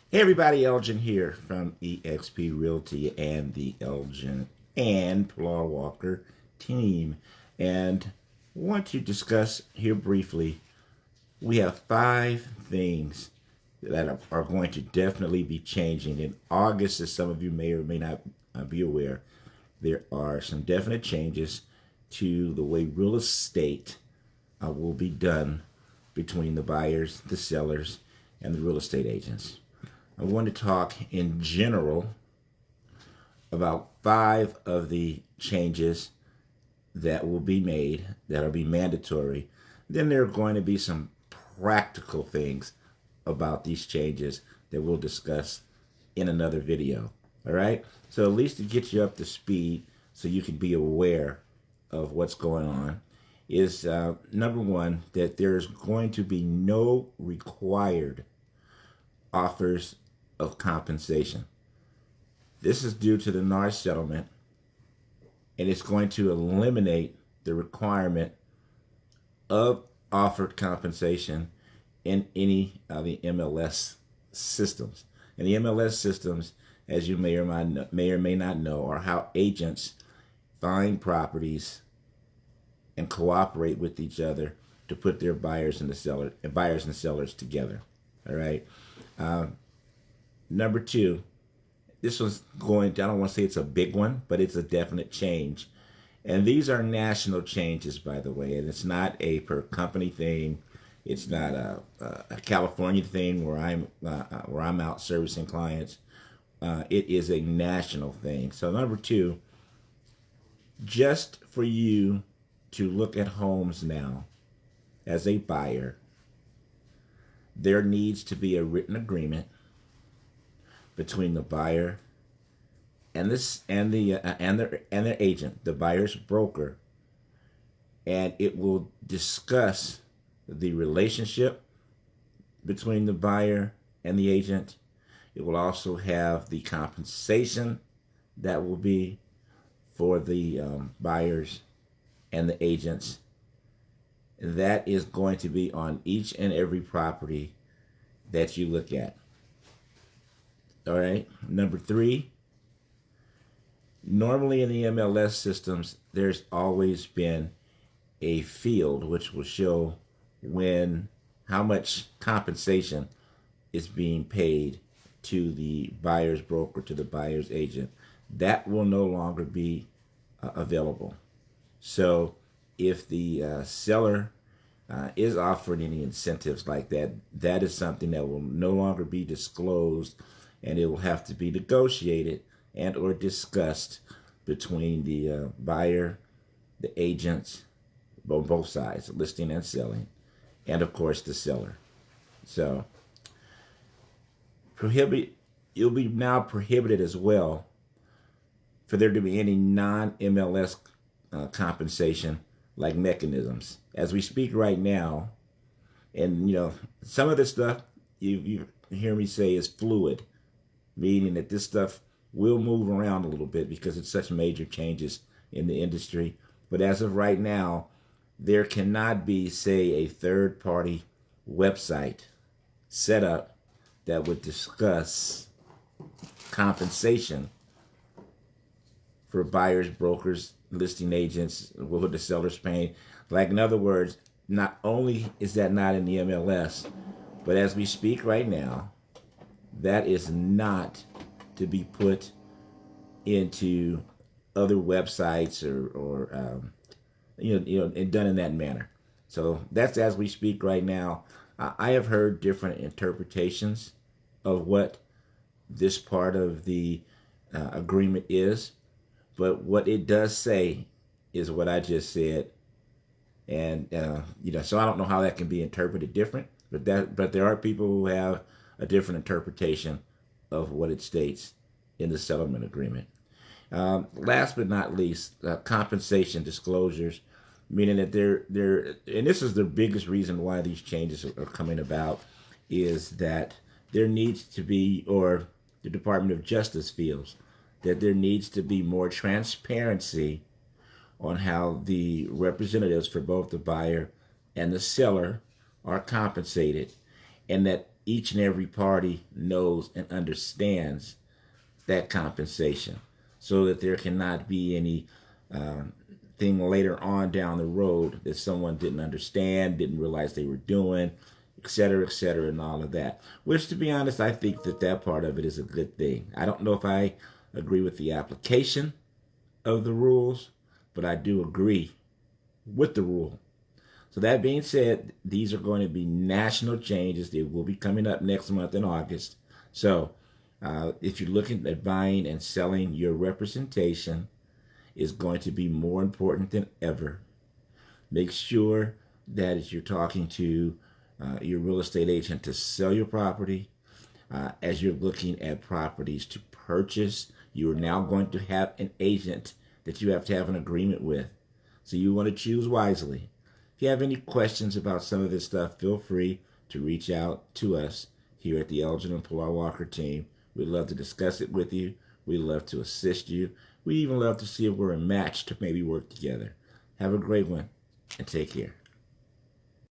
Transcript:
Hey everybody, Elgin here from eXp Realty and the Elgin and Pilar Walker team. And want to discuss here briefly, we have 5 things that are going to definitely be changing. In August, as some of you may or may not be aware, there are some definite changes to the way real estate will be done between the buyers, the sellers, and the real estate agents. I want to talk in general about 5 of the changes that will be made, that will be mandatory. Then there are going to be some practical things about these changes that we'll discuss in another video. All right? So at least to get you up to speed so you can be aware of what's going on is number one, that there's going to be no required offers of compensation. This is due to the NAR settlement, and it's going to eliminate the requirement of offered compensation in any of the MLS systems. And the MLS systems, as you may or may not know, are how agents find properties and cooperate with each other to put their buyers and sellers together. All right. Number two, this was I don't want to say it's a big one, but it's a definite change. And these are national changes, by the way, and it's not a per company thing. It's not a California thing where I'm out servicing clients. It is a national thing. So number two, just for you to look at homes now as a buyer, there needs to be a written agreement between the buyer and their agent, the buyer's broker, and it will discuss the relationship between the buyer and the agent. It will also have the compensation that will be for the buyers and the agents. That is going to be on each and every property that you look at. All right. Number three, normally in the MLS systems, there's always been a field which will show how much compensation is being paid to the buyer's broker, to the buyer's agent. That will no longer be available. So if the seller is offering any incentives like that, that is something that will no longer be disclosed, and it will have to be negotiated and or discussed between the buyer, the agents, both sides, listing and selling, and of course the seller. So you'll be now prohibited as well for there to be any non-MLS compensation like mechanisms. As we speak right now, and some of this stuff you hear me say is fluid, meaning that this stuff will move around a little bit because it's such major changes in the industry. But as of right now, there cannot be, say, a third-party website set up that would discuss compensation for buyers, brokers, listing agents, what the seller's paying. Like, in other words, not only is that not in the MLS, but as we speak right now, that is not to be put into other websites or and done in that manner. So that's as we speak right now. I have heard different interpretations of what this part of the agreement is, but what it does say is what I just said, and so I don't know how that can be interpreted different, but there are people who have a different interpretation of what it states in the settlement agreement. Last but not least, compensation disclosures, meaning that and this is the biggest reason why these changes are coming about, is that there needs to be, or the Department of Justice feels, that there needs to be more transparency on how the representatives for both the buyer and the seller are compensated, and that each and every party knows and understands that compensation, so that there cannot be any thing later on down the road that someone didn't understand, didn't realize they were doing, et cetera, and all of that. Which, to be honest, I think that that part of it is a good thing. I don't know if I agree with the application of the rules, but I do agree with the rule. So that being said, these are going to be national changes. They will be coming up next month in August. So if you're looking at buying and selling, your representation is going to be more important than ever. Make sure that if you're talking to your real estate agent to sell your property, as you're looking at properties to purchase, you are now going to have an agent that you have to have an agreement with. So you want to choose wisely. If you have any questions about some of this stuff, feel free to reach out to us here at the Elgin and Pilar Walker team. We'd love to discuss it with you. We'd love to assist you. We'd even love to see if we're a match to maybe work together. Have a great one and take care.